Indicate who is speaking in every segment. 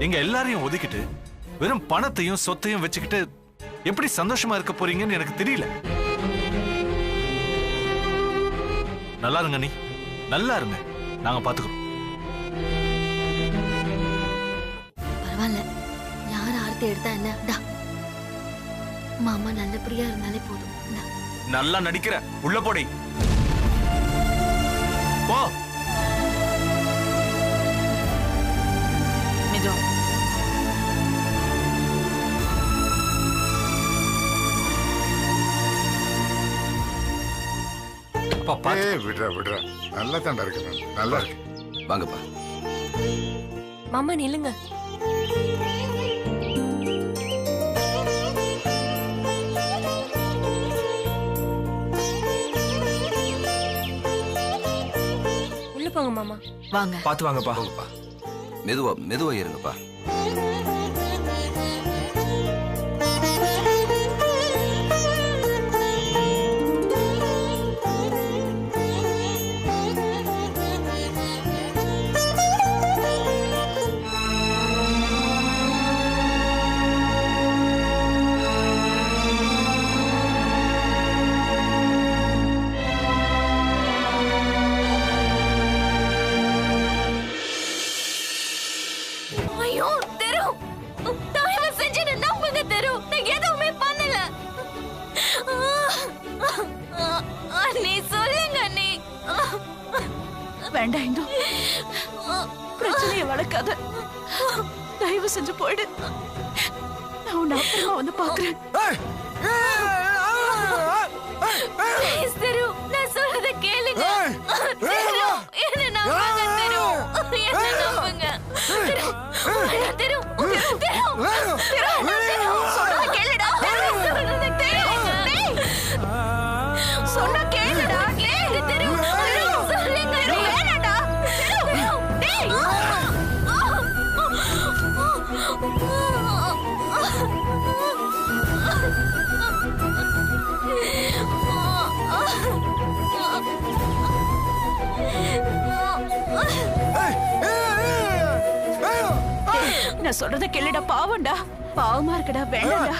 Speaker 1: எங்க எல்லாரையும் ஒதுக்கிட்டு வெறும் பணத்தையும் சொத்தையும் வச்சுக்கிட்டு எப்படி சந்தோஷமா இருக்க போறீங்கன்னு எனக்கு தெரியல. நல்லா இருங்க நீ, நல்லா இருங்க, நாங்க பாத்துக்கிறோம்.
Speaker 2: பரவாயில்ல, யார் ஆர்த்தி எடுத்தா என்ன? மாமா நல்லபடியா இருந்தாலே போதும்.
Speaker 1: நல்லா நடிக்கிற, உள்ள போடி போ.
Speaker 3: விடுறா நல்லா தாண்டா இருக்கு, நல்லா இருக்கு.
Speaker 4: வாங்கப்பா
Speaker 5: மாமா நில்லுங்க. உள்ள போங்க மாமா.
Speaker 2: வாங்க.
Speaker 6: பாத்து வாங்கப்பா.
Speaker 4: மெதுவா மெதுவா இருங்கப்பா.
Speaker 7: வேண்டாம் இந்து, பிரச்சனையை வளர்க்காத, தயவு செஞ்சு போயிடு. நான் உன்னை அப்புறமா வந்து பாக்குறேன்.
Speaker 2: நான் சொல்றத கேளுங்க. என்ன நம்புங்க தெரு, என்ன நம்புங்க தெரு, சொன்னா கேளுடா, சொன்னா கேளுடா, கேளு தெரு, சொல்லுங்க வேணாடா டேய்.
Speaker 7: நான் சொல்றத கேளுடா, பாவம்டா, பாவமா இருக்கடா, வேண்டாம்டா.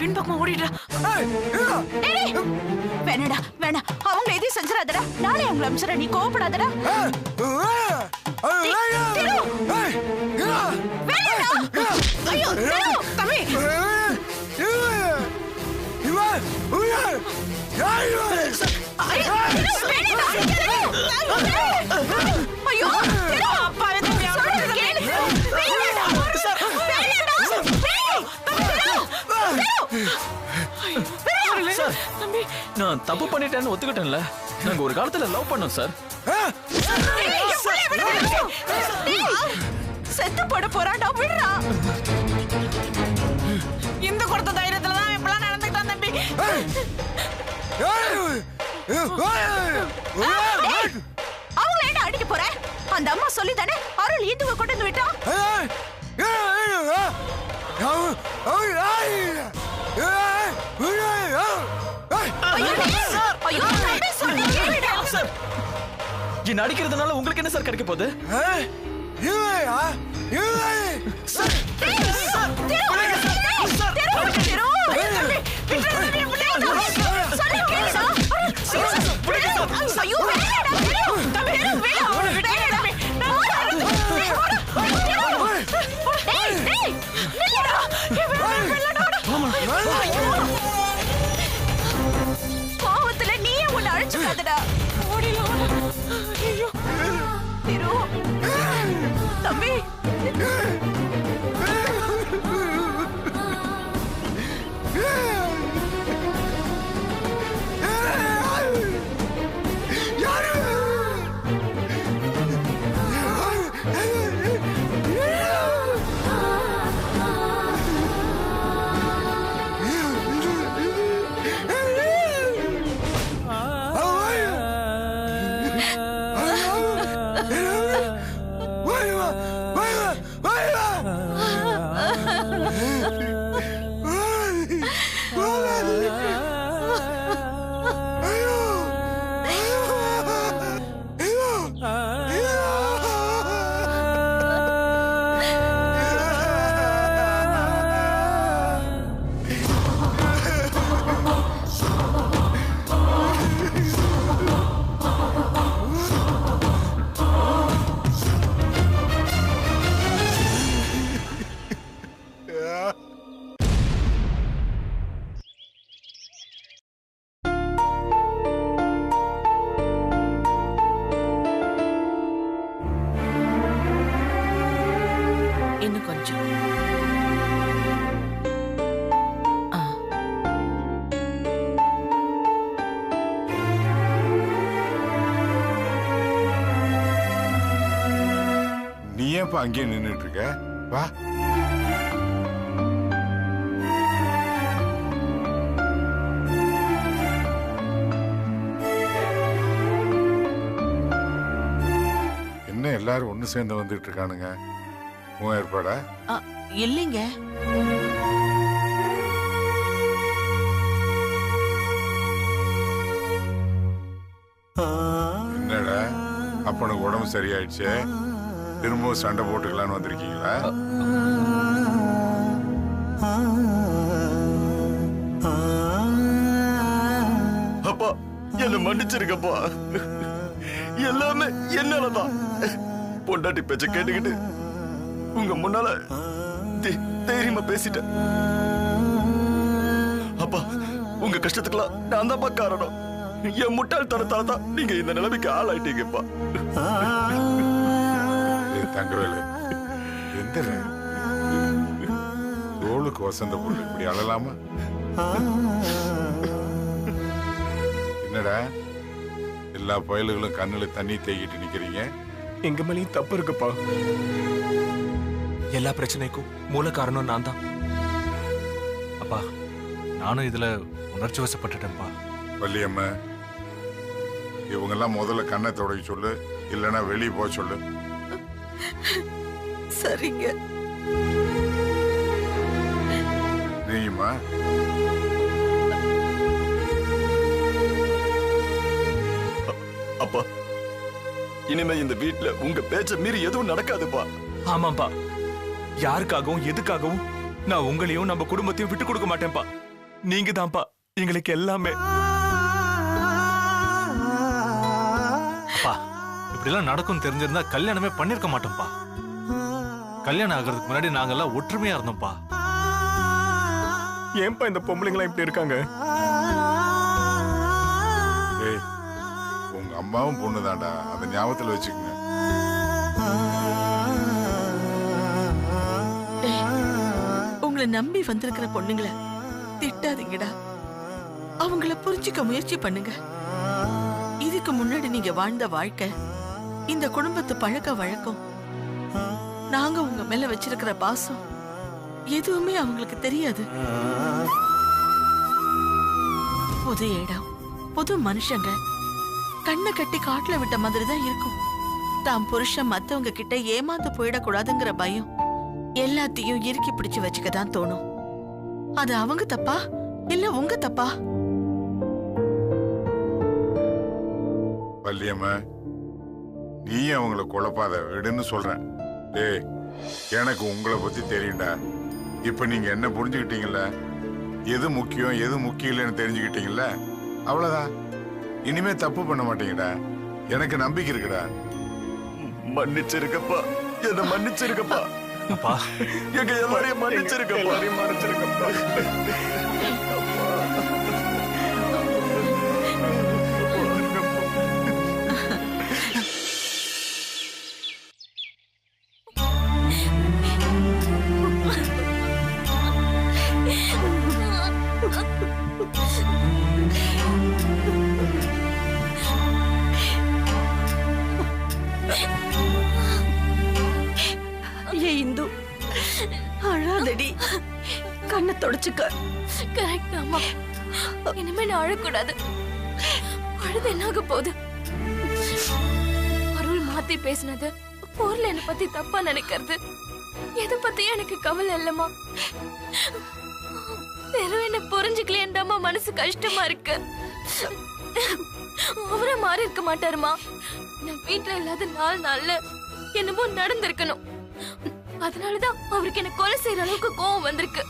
Speaker 7: பின்பக்கமா ஓடிடுறா. வேணடா வேணா, அவங்க எதையும் செஞ்சிடாதடா, நானே அவங்களை அமிச்சிட, நீ கோவப்படாதடா. ஐயோ தம்பி, ஐயோ
Speaker 6: நான் தப்பு பண்ணிட்டேன்னு ஒத்துக்கிட்டேன்ல. நாங்க ஒரு காலத்துல லவ் பண்ணோம் சார்.
Speaker 7: செத்து போட போறாடா, விடுறா.
Speaker 8: இந்த கொடுத்த தைரியத்துல தான் இப்பெல்லாம் நடந்துக்கிட்டான் தம்பி.
Speaker 7: அவங்கள என்ன அடிக்க போற? அந்த அம்மா சொல்லி தானே அருள் இந்துவை கொண்டு வந்து விட்டான்.
Speaker 6: என்ன அடிக்கிறதுனால உங்களுக்கு என்ன சார் கிடைக்க போகுது?
Speaker 7: பாவத்துல நீயே உன்னை அழிச்சுக்காதடா. தம்பி
Speaker 8: இன்னும் கொஞ்சம்.
Speaker 3: நீ ஏன்ப்பா அங்கேயே நின்னுட்டு இருக்க? வா. என்ன எல்லாரும் ஒண்ணு சேர்ந்து வந்துட்டு இருக்கானுங்க? உன் ஏற்பாடா?
Speaker 8: இல்லைங்க.
Speaker 3: என்னடா அப்பனுக்கு உடம்பு சரியாயிடுச்சு, திரும்பவும் சண்டை போட்டுக்கலான்னு வந்திருக்கீங்களா?
Speaker 6: அப்பா என்ன மன்னிச்சிருக்கப்பா. எல்லாமே என்னாலதான். பொண்டாட்டி பேச்ச கேட்டுக்கிட்டு உங்க முன்னால தைரியமா பேசிட்டேன். அப்பா உங்க கஷ்டத்துக்குலாம் நான் தான்ப்பா காரணம். என் முட்டாள்தனத்தால தான் நீங்க இந்த நிலைமைக்கு ஆளாயிட்டீங்கப்பா.
Speaker 3: தங்கவேலு, எந்த தோளுக்கு வசந்த பொண்ணு இப்படி அழலாமா? என்னடா எல்லா பயல்களும் கண்ணுல தண்ணி தேக்கிட்டு நிக்கிறீங்க?
Speaker 9: எங்க மேலேயும் தப்பு இருக்குப்பா. எல்லா பிரச்சனைக்கும் மூல காரணம் நான் தான்.
Speaker 1: அப்பா நானும் இதுல உணர்ச்சி வசப்பட்டுட்டேன்ப்பா.
Speaker 3: வள்ளியம்மா, இவங்கெல்லாம் முதல்ல கண்ணை தொடங்கி சொல்லு, இல்லைன்னா வெளியே போக சொல்லு.
Speaker 8: சரிங்க.
Speaker 3: நீயுமா?
Speaker 6: அப்பா இனிமே இந்த வீட்டுல உங்க பேச்ச மீறி எதுவும் நடக்காதுப்பா.
Speaker 9: ஆமாப்பா, யாருக்காகவும் எதுக்காகவும் நான் உங்களையும் நம்ம குடும்பத்தையும் விட்டு கொடுக்க மாட்டேன்ப்பா. நீங்க தான்ப்பா எங்களுக்கு எல்லாமே.
Speaker 1: அப்பா இப்படிலாம் நடக்கும் தெரிஞ்சிருந்தா கல்யாணமே பண்ணிருக்க மாட்டோம்ப்பா. கல்யாணம் ஆகிறதுக்கு முன்னாடி நாங்கெல்லாம் ஒற்றுமையா இருந்தோம்ப்பா.
Speaker 9: ஏன்பா இந்த பொம்பளைங்களா இப்படி இருக்காங்க?
Speaker 3: ஏய், உங்க அம்மாவும் பொண்ணுதான்டா, அந்த ஞாபகத்துல வச்சுக்கோங்க.
Speaker 8: உங்களை நம்பி வந்திருக்கிற பொண்ணுங்களை திட்டாதீங்கடா. அவங்கள புரிஞ்சுக்க முயற்சி பண்ணுங்க. இதுக்கு முன்னாடி நீங்க வாழ்ந்த வாழ்க்கை, இந்த குடும்பத்து பழக்க வழக்கம், நாங்க உங்க மேல வச்சிருக்கிற பாசம் எதுவுமே அவங்களுக்கு தெரியாது. புது இடம், புது மனுஷங்க, கண்ணை கட்டி காட்டுல விட்ட மாதிரி தான் இருக்கும். தாம் புருஷன் மத்தவங்க கிட்ட ஏமாந்து போயிடக்கூடாதுங்கிற பயம் எல்லாத்தையும் இறுக்கி பிடிச்சு வச்சுக்கதான் தோணும். அது அவங்க தப்பா இல்ல உங்க தப்பா?
Speaker 3: வள்ளியம்மா, நீயும் அவங்கள குழப்பாத விடுன்னு சொல்றேன். டேய், எனக்கு உங்களை பத்தி தெரியும்டா. இப்ப நீங்க என்ன புரிஞ்சுக்கிட்டீங்கல்ல, எது முக்கியம் எது முக்கியம் இல்லைன்னு தெரிஞ்சுக்கிட்டீங்கல்ல, அவ்வளவுதான். இனிமே தப்பு பண்ண மாட்டீங்கடா, எனக்கு நம்பிக்கை இருக்குடா.
Speaker 6: மன்னிச்சிருக்கப்பா, என்ன மன்னிச்சிருக்கப்பா.
Speaker 1: அப்பா
Speaker 6: எங்க எல்லாரையும் மன்னிச்சிருக்கப்பா.
Speaker 7: இந்து, அழாதடி, கண்ணை தொடச்சுக்க.
Speaker 2: கரெக்ட் அம்மா. இனிமே நான் அழக்கூடாது. அழுது என்னாக போகுது? அருள் மாத்தி பேசினது, போர்ல என்னை பத்தி தப்பா நினைக்கிறது, எதை பத்தியும் எனக்கு கவலை இல்லம்மா. வெறும் என்ன புரிஞ்சுக்கலையேண்டாமா மனசு கஷ்டமா இருக்கு. அவரே மாறி இருக்க மாட்டாருமா. நான் வீட்டுல இல்லாத 4 நாள்ல என்னமோ நடந்திருக்கணும். அதனாலதான் அவருக்கு என்ன கொலை செய்யற அளவுக்கு கோவம் வந்திருக்கு.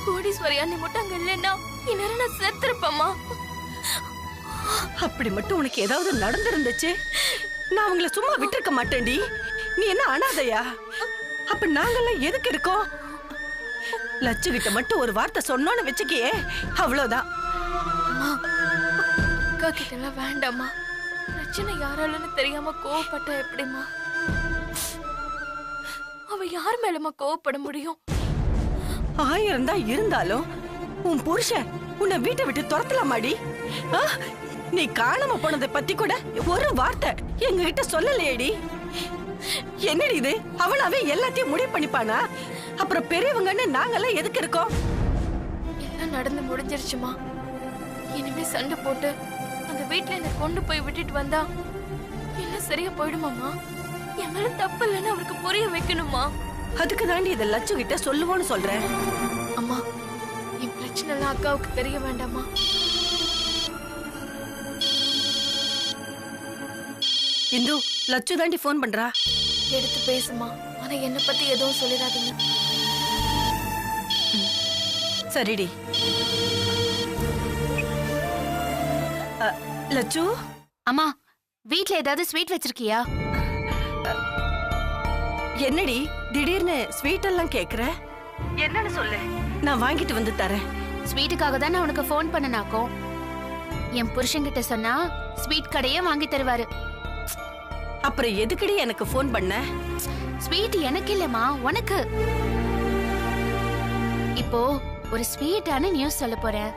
Speaker 2: கோடீஸ்வரி அண்ணி மட்டும் அங்க இல்லைன்னா இந்நேரம் நான் செத்துருப்பேம்மா.
Speaker 7: அப்படி மட்டும் உனக்கு ஏதாவது நடந்திருந்துச்சு, நான் அவங்கள சும்மா விட்டுருக்க மாட்டேன்டி. நீ என்ன அனாதையா? அப்ப நாங்கெல்லாம் எதுக்கு இருக்கோம்? லட்சு கிட்ட மட்டும் ஒரு வார்த்தை சொன்னோன்னு வச்சுக்கியே, அவ்வளவுதான்.
Speaker 2: அம்மா, அக்கா கிட்ட எல்லாம் வேண்டாமா. பிரச்சனை யாராலன்னு தெரியாம கோவப்பட்ட எப்படிமா? அவ யார் மேலமா கோவப்பட முடியும்?
Speaker 7: 1000 தான் இருந்தாலும் உன் புருஷன் உன்னை வீட்டை விட்டு துரத்தலாமாடி? நீ காணாம போனதை பத்தி கூட ஒரு வார்த்தை எங்க கிட்ட சொல்லலையேடி. என்னடி இது? அவனாவே எல்லாத்தையும் முடிவு பண்ணிப்பானா? அப்புறம் பெரியவங்கன்னு நாங்கெல்லாம் எதுக்கு இருக்கோம்?
Speaker 2: எல்லாம் நடந்து முடிஞ்சிருச்சுமா. இனிமே சண்டை போட்டு அந்த வீட்டுல என்ன கொண்டு போய் விட்டுட்டு வந்தா எல்லாம் சரியா போயிடுமாமா? என் மேல தப்பு இல்லைன்னு அவருக்கு புரிய வைக்கணுமா?
Speaker 7: அதுக்கு தாண்டி இதை லட்சு கிட்ட சொல்லுவோன்னு சொல்றேன்.
Speaker 2: அம்மா, என் பிரச்சனை எல்லாம் அக்காவுக்கு தெரிய வேண்டாமா?
Speaker 7: இந்து, லட்சு தாண்டி போன் பண்றா.
Speaker 2: எடுத்து பேசுமா. ஆனா என்ன பத்தி எதுவும் சொல்லிடாதீங்க.
Speaker 7: சரிடி. லட்சு,
Speaker 2: அம்மா, வீட்ல ஏதாவது ஸ்வீட் வச்சிருக்கியா?
Speaker 7: என்னடி திடீர்னு ஸ்வீட் எல்லாம் கேக்குற? என்னன்னு சொல்லு, நான் வாங்கிட்டு வந்து தரேன்.
Speaker 2: ஸ்வீட்டுக்காக தான் நான் உனக்கு ஃபோன் பண்ணனாக்கும். என் புருஷன்கிட்ட சொன்னா ஸ்வீட் கடையே வாங்கி தருவாரு.
Speaker 7: அப்புறம் எதுக்குடி எனக்கு ஃபோன் பண்ண?
Speaker 2: ஸ்வீட் எனக்கு இல்லம்மா, உனக்கு. இப்போ ஒரு ஸ்வீட்டான நியூஸ் சொல்ல போறேன்.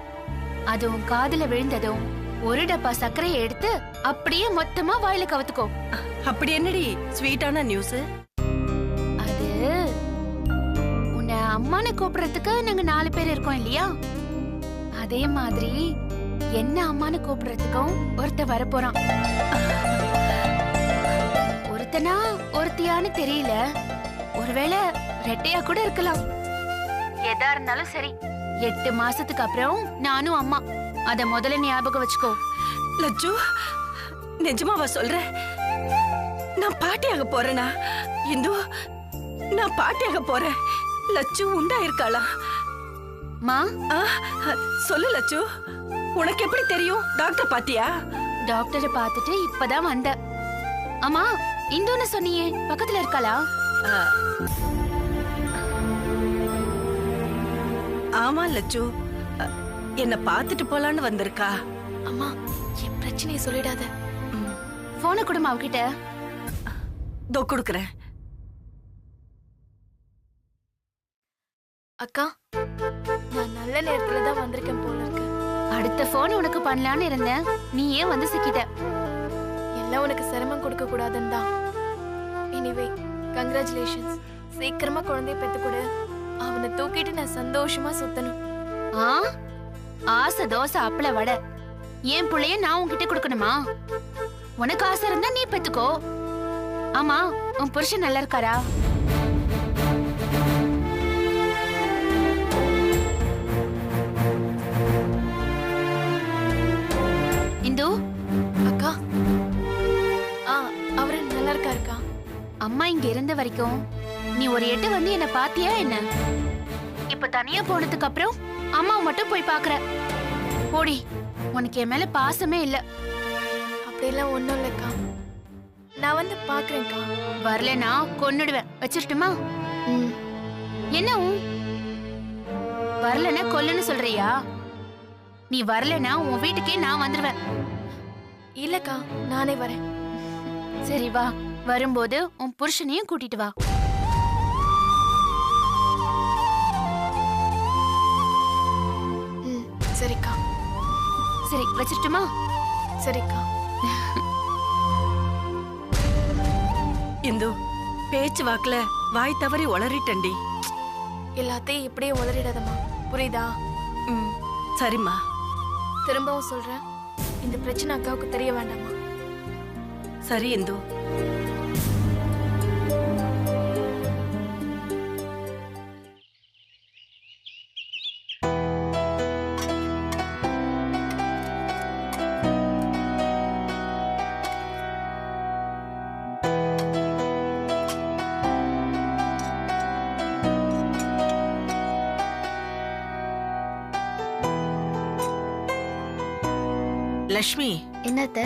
Speaker 2: அதுவும் காதுல விழுந்ததும் ஒரு டப்பா சர்க்கரையை எடுத்து அப்படியே மொத்தமா வாயில கவுத்துக்கோ.
Speaker 7: அப்படி என்னடி ஸ்வீட்டான நியூஸ்?
Speaker 2: அது உன்னை அம்மானை கூப்பிடுறதுக்கு நாங்க 4 பேர் இருக்கோம் இல்லையா? அதே மாதிரி என்ன அம்மானை கூப்பிடுறதுக்கும் ஒருத்த வரப்போறான். ஒருத்தனா ஒருத்தியான்னு தெரியல, ஒருவேளை ரெட்டையா கூட இருக்கலாம். எதா இருந்தாலும் சரி, 8 மாசத்துக்கு அப்புறம் நானும் அம்மா. அத முதல்ல ஞாபகம் வச்சுக்கோ.
Speaker 7: லட்சு, நிஜமாவா சொல்ற? நான் பாட்டியாக போறேனா? இந்து, நான் பாட்டியாக போறேன். லட்சு உண்டா இருக்காளா?
Speaker 2: மா,
Speaker 7: சொல்லு லட்சு, உனக்கு எப்படி தெரியும்? டாக்டர் பாத்தியா?
Speaker 2: டாக்டரை பார்த்துட்டு இப்பதான் வந்த. அம்மா, இந்துன்னு சொன்னியே, பக்கத்துல இருக்காளா?
Speaker 7: ஆமா லட்சு, என்ன பாத்துட்டு போலான்னு வந்திருக்கா.
Speaker 2: அம்மா, என் பிரச்சனையை சொல்லிடாத. போனை கொடுமா அவகிட்ட.
Speaker 7: தோ கொடுக்கறேன்.
Speaker 2: அக்கா, நான் நல்ல நேரத்துல தான் வந்திருக்கேன் போல இருக்கு.
Speaker 10: அடுத்த போன் உனக்கு பண்ணலான்னு இருந்தேன், நீ ஏன் வந்து சிக்கிட்ட?
Speaker 2: எல்லாம் உனக்கு சிரமம் கொடுக்க கூடாதுன்னு தான். Anyway congratulations. சீக்கிரமா குழந்தைய பெத்து கொடு. அவனை தூக்கிட்டு நான் சந்தோஷமா சுத்தணும்.
Speaker 10: ஆ, ஆசை தோசை அப்பள வடை. என் புள்ளைய நான் உன்கிட்ட கொடுக்கணுமா? உனக்கு ஆசை இருந்தா நீ பெத்துக்கோ. ஆமா, உன் புருஷன் நல்லா இருக்காரா? இந்து
Speaker 2: அக்கா, அவரு நல்லா இருக்காருக்கா.
Speaker 10: அம்மா இங்க இருந்த வரைக்கும் நீ ஒரு எட்டு வந்து என்ன பாத்தியா என்ன? இப்ப தனியா போனதுக்கு அப்புறம் அம்மாவை மட்டும் போய் பாக்குற. போடி, உனக்கு என் மேல பாசமே இல்ல.
Speaker 2: அப்படியெல்லாம் ஒண்ணும் இல்லக்கா. நான் வந்து பாக்குறேன்க்கா.
Speaker 10: வரலனா கொன்னுடுவேன். வச்சிரட்டுமா? என்ன வரலனா கொல்லுன்னு சொல்றியா? நீ வரலனா உன் வீட்டுக்கே நான் வந்துடுவேன்.
Speaker 2: இல்லக்கா, நானே வரேன்.
Speaker 10: சரி வா, வரும்போது உன் புருஷனையும் கூட்டிட்டு வா.
Speaker 2: சரிக்கா.
Speaker 10: சரி, வச்சிரட்டுமா?
Speaker 2: சரிக்கா.
Speaker 7: இந்து, பேச்சு வாக்குல வாய் தவறி உளறிட்டண்டி.
Speaker 2: எல்லாத்தையும் இப்படியே உளறிடாதம்மா, புரியுதா?
Speaker 7: சரிம்மா.
Speaker 2: திரும்பவும் சொல்றேன், இந்த பிரச்சனை அக்காவுக்கு தெரிய வேண்டாமா?
Speaker 7: சரி இந்து.
Speaker 8: லட்சுமி,
Speaker 10: என்னத்த?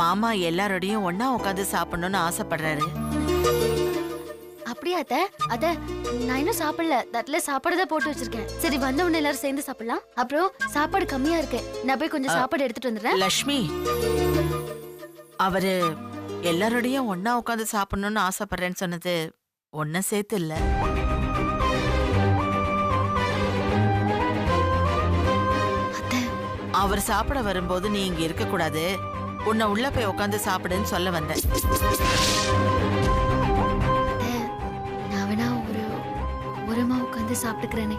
Speaker 8: மாமா எல்லாரோடையும் ஒன்னா உட்காந்து சாப்பிடணும்னு ஆசைப்படுறாரு.
Speaker 10: அப்படியா அத்த? அத நான் இன்னும் சாப்பிடல. தட்டுல சாப்பாடு தான் போட்டு வச்சிருக்கேன். சரி, வந்த உடனே எல்லாரும் சேர்ந்து சாப்பிடலாம். அப்புறம் சாப்பாடு கம்மியா இருக்கு, நான் போய் கொஞ்சம் சாப்பாடு எடுத்துட்டு வந்துடுறேன்.
Speaker 8: லட்சுமி, அவரு எல்லாரோடையும் ஒன்னா உட்காந்து சாப்பிடணும்னு ஆசைப்படுறேன்னு சொன்னது ஒன்ன சேர்த்து இல்ல. அவர் சாப்பிட வரும்போது நீ இங்க இருக்க கூடாது, உன்னை உள்ள போய் உட்காந்து சாப்பிடுன்னு சொல்ல வந்தேன்.
Speaker 10: நான் வேணா ஒரு ஓரமா உட்காந்து சாப்பிட்டுக்கிறேனே.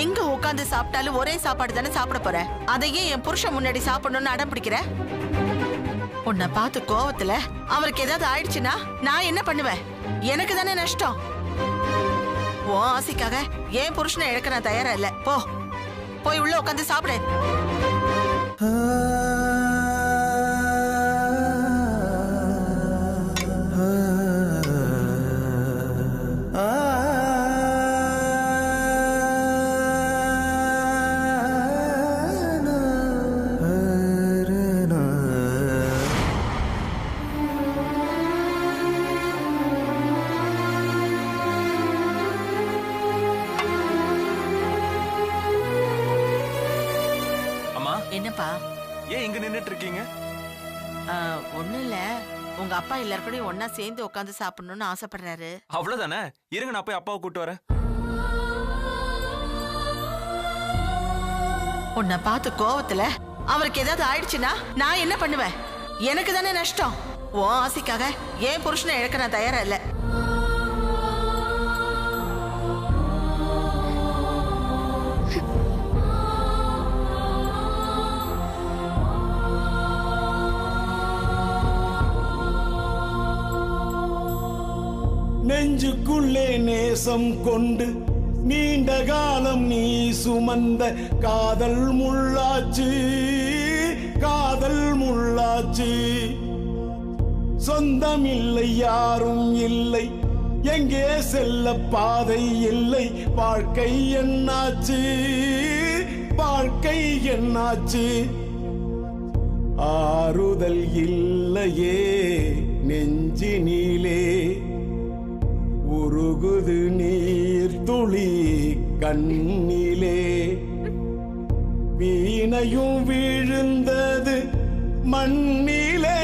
Speaker 8: எங்க உட்காந்து சாப்பிட்டாலும் ஒரே சாப்பாடு தானே சாப்பிட போற. அதையே என் புருஷன் முன்னாடி சாப்பிடணும்னு அடம் பிடிக்கிற. உன்னை பார்த்து கோவத்துல அவருக்கு ஏதாவது ஆயிடுச்சுன்னா நான் என்ன பண்ணுவேன்? எனக்கு தானே நஷ்டம். ஓ ஆசைக்காக என் புருஷனை இழக்க நான் தயாரா இல்ல. போய் உள்ள உட்காந்து சாப்பிடு. என்னப்பா,
Speaker 9: ஏன் இங்க நின்னுட்டு இருக்கீங்க?
Speaker 8: ஒண்ணும் இல்ல, உங்க அப்பா எல்லாரும் கூட ஒன்னா சேர்ந்து உட்காந்து சாப்பிடணும்னு ஆசைப்படுறாரு.
Speaker 9: அவ்வளவுதானே, இருங்க நான் போய் அப்பாவை கூட்டு வரேன்.
Speaker 8: உன்னை பார்த்து கோவத்துல அவருக்கு ஏதாவது ஆயிடுச்சுன்னா நான் என்ன பண்ணுவேன்? எனக்கு தானே நஷ்டம். ஓ ஆசைக்காக என் புருஷனை இழக்க நான் தயாரா இல்ல.
Speaker 11: நெஞ்சுக்குள்ளே நேசம் கொண்டு நீண்ட காலம் நீ சுமந்த காதல் முள்ளாச்சு, காதல் முள்ளாச்சு. சொந்தம் இல்லை, யாரும் இல்லை, எங்கே செல்ல பாதை இல்லை. வாழ்க்கை என்னாச்சு, வாழ்க்கை என்னாச்சு. ஆறுதல் இல்லையே நெஞ்சினிலே, உருகுது நீர் துளி கண்ணிலே. வீணையும் விழுந்தது மண்ணிலே.